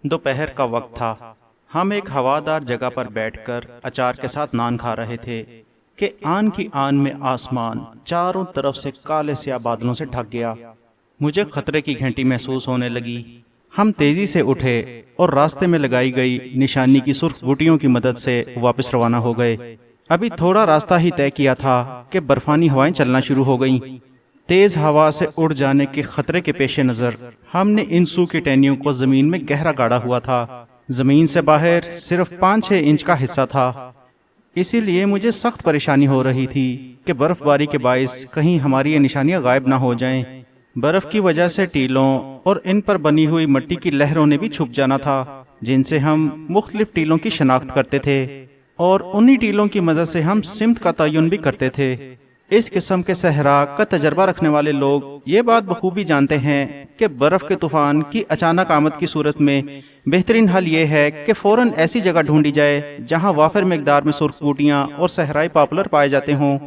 دوپہر کا وقت تھا۔ ہم ایک ہوادار جگہ پر بیٹھ کر اچار کے ساتھ نان کھا رہے تھے کہ آن کی آن میں آسمان چاروں طرف سے کالے سیاہ بادلوں سے ڈھک گیا۔ مجھے خطرے کی گھنٹی محسوس ہونے لگی۔ ہم تیزی سے اٹھے اور راستے میں لگائی گئی نشانی کی سرخ بوٹیوں کی مدد سے واپس روانہ ہو گئے۔ ابھی تھوڑا راستہ ہی طے کیا تھا کہ برفانی ہوائیں چلنا شروع ہو گئیں۔ تیز ہوا سے اڑ جانے کے خطرے کے پیش نظر ہم نے ان سو کی ٹہنیوں کو زمین میں گہرا گاڑا ہوا تھا۔ زمین سے باہر صرف 5-6 انچ کا حصہ تھا، اسی لیے مجھے سخت پریشانی ہو رہی تھی کہ برف باری کے باعث کہیں ہماری یہ نشانیاں غائب نہ ہو جائیں۔ برف کی وجہ سے ٹیلوں اور ان پر بنی ہوئی مٹی کی لہروں نے بھی چھپ جانا تھا، جن سے ہم مختلف ٹیلوں کی شناخت کرتے تھے، اور انہی ٹیلوں کی مدد سے ہم سمت کا تعین بھی کرتے تھے۔ اس قسم کے صحرا کا تجربہ رکھنے والے لوگ یہ بات بخوبی جانتے ہیں کہ برف کے طوفان کی اچانک آمد کی صورت میں بہترین حل یہ ہے کہ فوراً ایسی جگہ ڈھونڈی جائے جہاں وافر مقدار میں سرخ بوٹیاں اور صحرائی پاپولر پائے جاتے ہوں،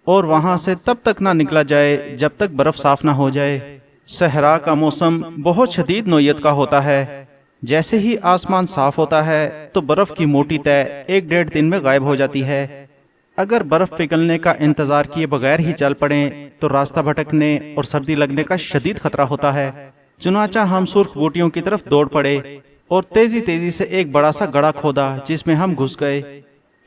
اور وہاں سے تب تک نہ نکلا جائے جب تک برف صاف نہ ہو جائے۔ صحرا کا موسم بہت شدید نوعیت کا ہوتا ہے۔ جیسے ہی آسمان صاف ہوتا ہے تو برف کی موٹی تہ 1-1.5 دن میں غائب ہو جاتی ہے۔ اگر برف پگھلنے کا انتظار کیے بغیر ہی چل پڑیں تو راستہ بھٹکنے اور سردی لگنے کا شدید خطرہ ہوتا ہے۔ چنانچہ ہم سرخ بوٹیوں کی طرف دوڑ پڑے اور تیزی سے ایک بڑا سا گڑھا کھودا جس میں ہم گھس گئے۔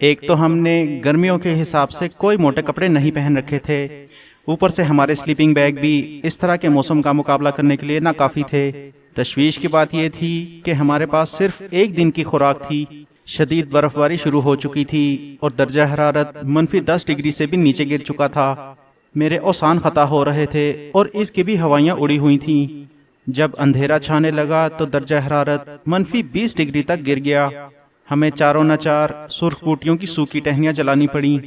ایک تو ہم نے گرمیوں کے حساب سے کوئی موٹے کپڑے نہیں پہن رکھے تھے، اوپر سے ہمارے سلیپنگ بیگ بھی اس طرح کے موسم کا مقابلہ کرنے کے لیے ناکافی تھے۔ تشویش کی بات یہ تھی کہ ہمارے پاس صرف 1 دن کی خوراک تھی۔ شدید برف باری شروع ہو چکی تھی اور درجہ حرارت -10 ڈگری سے بھی نیچے گر چکا تھا۔ میرے اوسان خطا ہو رہے تھے اور اس کی بھی ہوائیاں اڑی ہوئی تھیں۔ جب اندھیرا چھانے لگا تو درجہ حرارت -20 ڈگری تک گر گیا۔ ہمیں چاروں ناچار سرخ بوٹیوں کی سوکھی ٹہنیاں جلانی پڑیں،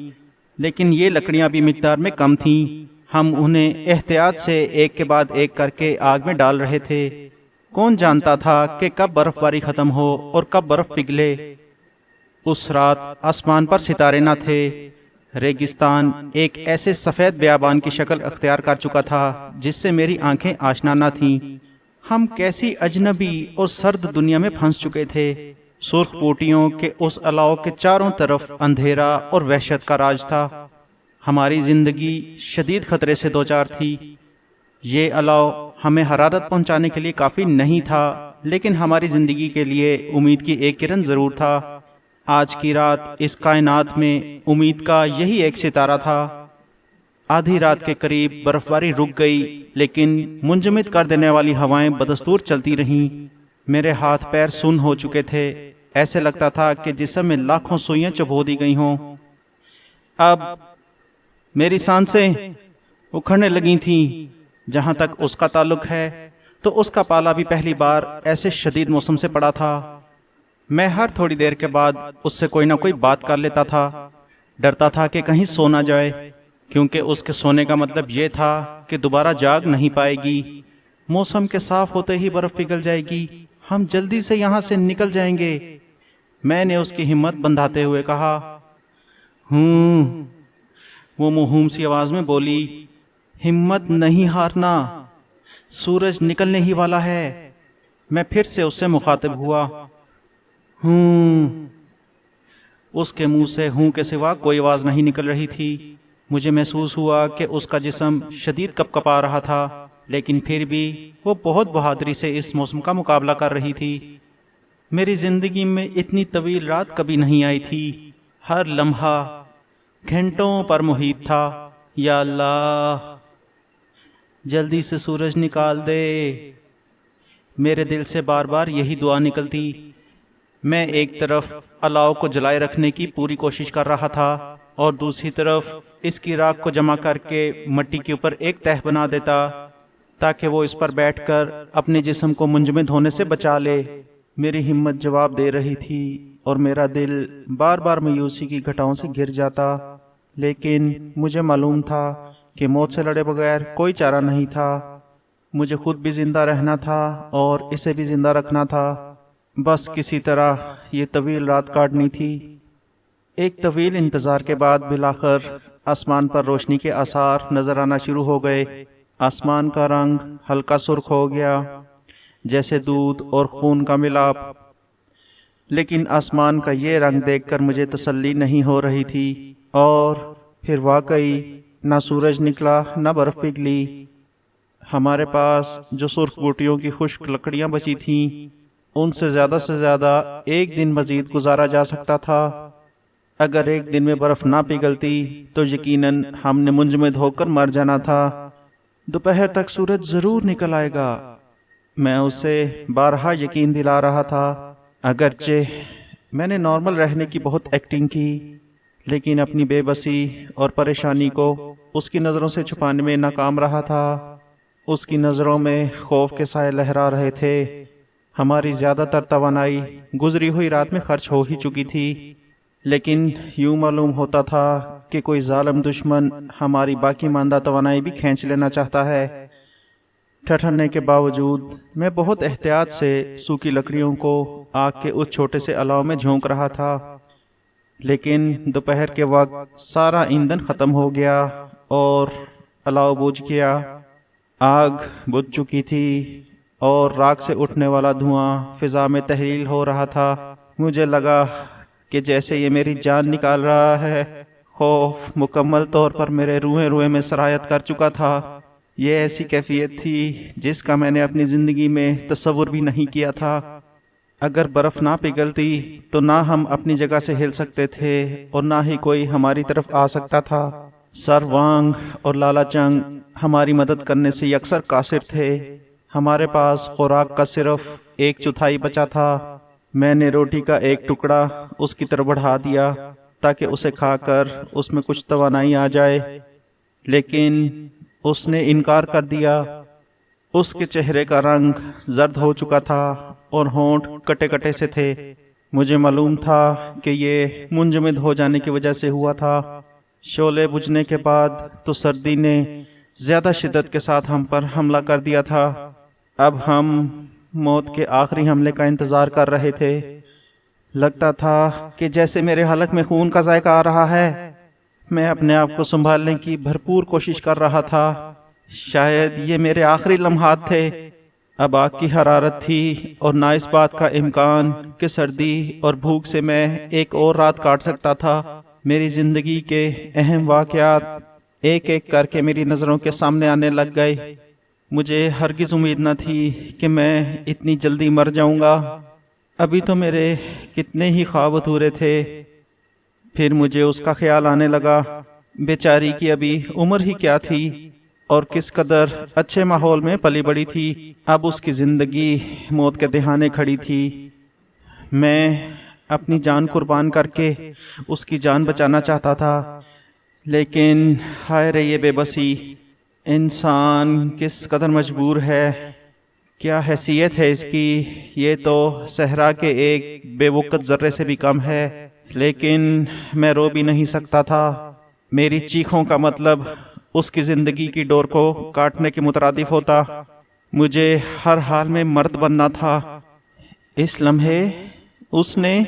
لیکن یہ لکڑیاں بھی مقدار میں کم تھیں۔ ہم انہیں احتیاط سے ایک کے بعد ایک کر کے آگ میں ڈال رہے تھے۔ کون جانتا تھا کہ کب برف باری ختم ہو اور کب برف پگھلے۔ اس رات آسمان پر ستارے نہ تھے۔ ریگستان ایک ایسے سفید بیابان کی شکل اختیار کر چکا تھا جس سے میری آنکھیں آشنا نہ تھیں۔ ہم کیسی اجنبی اور سرد دنیا میں پھنس چکے تھے۔ سرخ بوٹیوں کے اس الاؤ کے چاروں طرف اندھیرا اور وحشت کا راج تھا۔ ہماری زندگی شدید خطرے سے دوچار تھی۔ یہ الاؤ ہمیں حرارت پہنچانے کے لیے کافی نہیں تھا، لیکن ہماری زندگی کے لیے امید کی ایک کرن ضرور تھا۔ آج کی رات اس کائنات میں امید کا یہی ایک ستارہ تھا۔ آدھی رات کے قریب برف باری رک گئی، لیکن منجمد کر دینے والی ہوائیں بدستور چلتی رہیں۔ میرے ہاتھ پیر سن ہو چکے تھے، ایسے لگتا تھا کہ جسم میں لاکھوں سوئیاں چبھو دی گئی ہوں۔ اب میری سانسیں اکھڑنے لگی تھیں۔ جہاں تک اس کا تعلق ہے تو اس کا پالا بھی پہلی بار ایسے شدید موسم سے پڑا تھا۔ میں ہر تھوڑی دیر کے بعد اس سے کوئی نہ کوئی بات کر لیتا تھا۔ ڈرتا تھا کہ کہیں سو نہ جائے، کیونکہ اس کے سونے کا مطلب یہ تھا کہ دوبارہ جاگ نہیں پائے گی۔ موسم کے صاف ہوتے ہی برف پگھل جائے گی، ہم جلدی سے یہاں سے نکل جائیں گے۔ میں نے اس کی ہمت بندھاتے ہوئے کہا۔ وہ موہوم سی آواز میں بولی، ہمت نہیں ہارنا، سورج نکلنے ہی والا ہے۔ میں پھر سے اس سے مخاطب ہوا۔ اس کے منہ سے ہوں کے سوا کوئی آواز نہیں نکل رہی تھی۔ مجھے محسوس ہوا کہ اس کا جسم شدید کپکپا رہا تھا، لیکن پھر بھی وہ بہت بہادری سے اس موسم کا مقابلہ کر رہی تھی۔ میری زندگی میں اتنی طویل رات کبھی نہیں آئی تھی۔ ہر لمحہ گھنٹوں پر محیط تھا۔ یا اللہ، جلدی سے سورج نکال دے۔ میرے دل سے بار بار یہی دعا نکلتی۔ میں ایک طرف الاؤ کو جلائے رکھنے کی پوری کوشش کر رہا تھا اور دوسری طرف اس کی راکھ کو جمع کر کے مٹی کے اوپر ایک تہہ بنا دیتا تاکہ وہ اس پر بیٹھ کر اپنے جسم کو منجمد ہونے سے بچا لے۔ میری ہمت جواب دے رہی تھی اور میرا دل بار بار مایوسی کی گھٹاؤں سے گر جاتا، لیکن مجھے معلوم تھا کہ موت سے لڑے بغیر کوئی چارہ نہیں تھا۔ مجھے خود بھی زندہ رہنا تھا اور اسے بھی زندہ رکھنا تھا۔ بس کسی طرح یہ طویل رات کاٹنی تھی۔ ایک طویل انتظار کے بعد بالآخر آسمان پر روشنی کے آثار نظر آنا شروع ہو گئے۔ آسمان کا رنگ ہلکا سرخ ہو گیا۔ جیسے دودھ اور خون کا ملاپ۔ لیکن آسمان کا یہ رنگ دیکھ کر مجھے تسلی نہیں ہو رہی تھی، اور پھر واقعی نہ سورج نکلا نہ برف پگھلی۔ ہمارے پاس جو سرخ بوٹیوں کی خشک لکڑیاں بچی تھیں، ان سے زیادہ ایک دن مزید گزارا جا سکتا تھا۔ اگر ایک دن میں برف نہ پگھلتی تو یقیناً ہم نے منجمد ہو کر مر جانا تھا۔ دوپہر تک سورج ضرور نکل آئے گا، میں اسے بارہا یقین دلا رہا تھا۔ اگرچہ میں نے نارمل رہنے کی بہت ایکٹنگ کی، لیکن اپنی بے بسی اور پریشانی کو اس کی نظروں سے چھپانے میں ناکام رہا تھا۔ اس کی نظروں میں خوف کے سائے لہرا رہے تھے۔ ہماری زیادہ تر توانائی گزری ہوئی رات میں خرچ ہو ہی چکی تھی، لیکن یوں معلوم ہوتا تھا کہ کوئی ظالم دشمن ہماری باقی ماندہ توانائی بھی کھینچ لینا چاہتا ہے۔ ٹھٹھرنے کے باوجود میں بہت احتیاط سے سوکھی لکڑیوں کو آگ کے اس چھوٹے سے الاؤ میں جھونک رہا تھا، لیکن دوپہر کے وقت سارا ایندھن ختم ہو گیا اور الاؤ بجھ گیا۔ آگ بجھ چکی تھی اور راکھ سے اٹھنے والا دھواں فضا میں تحلیل ہو رہا تھا۔ مجھے لگا کہ جیسے یہ میری جان نکال رہا ہے۔ خوف مکمل طور پر میرے روئے میں سرایت کر چکا تھا۔ یہ ایسی کیفیت تھی جس کا میں نے اپنی زندگی میں تصور بھی نہیں کیا تھا۔ اگر برف نہ پگھلتی تو نہ ہم اپنی جگہ سے ہل سکتے تھے اور نہ ہی کوئی ہماری طرف آ سکتا تھا۔ سر وانگ اور لالا چنگ ہماری مدد کرنے سے یکسر قاصر تھے۔ ہمارے پاس خوراک کا صرف 1/4 بچا تھا۔ میں نے روٹی کا ایک ٹکڑا اس کی طرف بڑھا دیا تاکہ اسے کھا کر اس میں کچھ توانائی آ جائے، لیکن اس نے انکار کر دیا۔ اس کے چہرے کا رنگ زرد ہو چکا تھا اور ہونٹ کٹے کٹے سے تھے۔ مجھے معلوم تھا کہ یہ منجمد ہو جانے کی وجہ سے ہوا تھا۔ شعلے بجھنے کے بعد تو سردی نے زیادہ شدت کے ساتھ ہم پر حملہ کر دیا تھا۔ اب ہم موت کے آخری حملے کا انتظار کر رہے تھے۔ لگتا تھا کہ جیسے میرے حلق میں خون کا ذائقہ آ رہا ہے۔ میں اپنے آپ کو سنبھالنے کی بھرپور کوشش کر رہا تھا۔ شاید یہ میرے آخری لمحات تھے۔ اب آگ کی حرارت تھی اور نہ اس بات کا امکان کہ سردی اور بھوک سے میں ایک اور رات کاٹ سکتا تھا۔ میری زندگی کے اہم واقعات ایک ایک کر کے میری نظروں کے سامنے آنے لگ گئے۔ مجھے ہرگز امید نہ تھی کہ میں اتنی جلدی مر جاؤں گا۔ ابھی تو میرے کتنے ہی خواب ادھورے تھے۔ پھر مجھے اس کا خیال آنے لگا، بیچاری کی ابھی عمر ہی کیا تھی اور کس قدر اچھے ماحول میں پلی بڑی تھی۔ اب اس کی زندگی موت کے دہانے کھڑی تھی۔ میں اپنی جان قربان کر کے اس کی جان بچانا چاہتا تھا، لیکن ہائے رے یہ بے بسی۔ انسان کس قدر مجبور ہے، کیا حیثیت ہے اس کی۔ یہ تو صحرا کے ایک بے وقت ذرے سے بھی کم ہے، لیکن میں رو بھی نہیں سکتا تھا۔ میری چیخوں کا مطلب اس کی زندگی کی ڈور کو کاٹنے کے مترادف ہوتا۔ مجھے ہر حال میں مرد بننا تھا۔ اس لمحے اس نے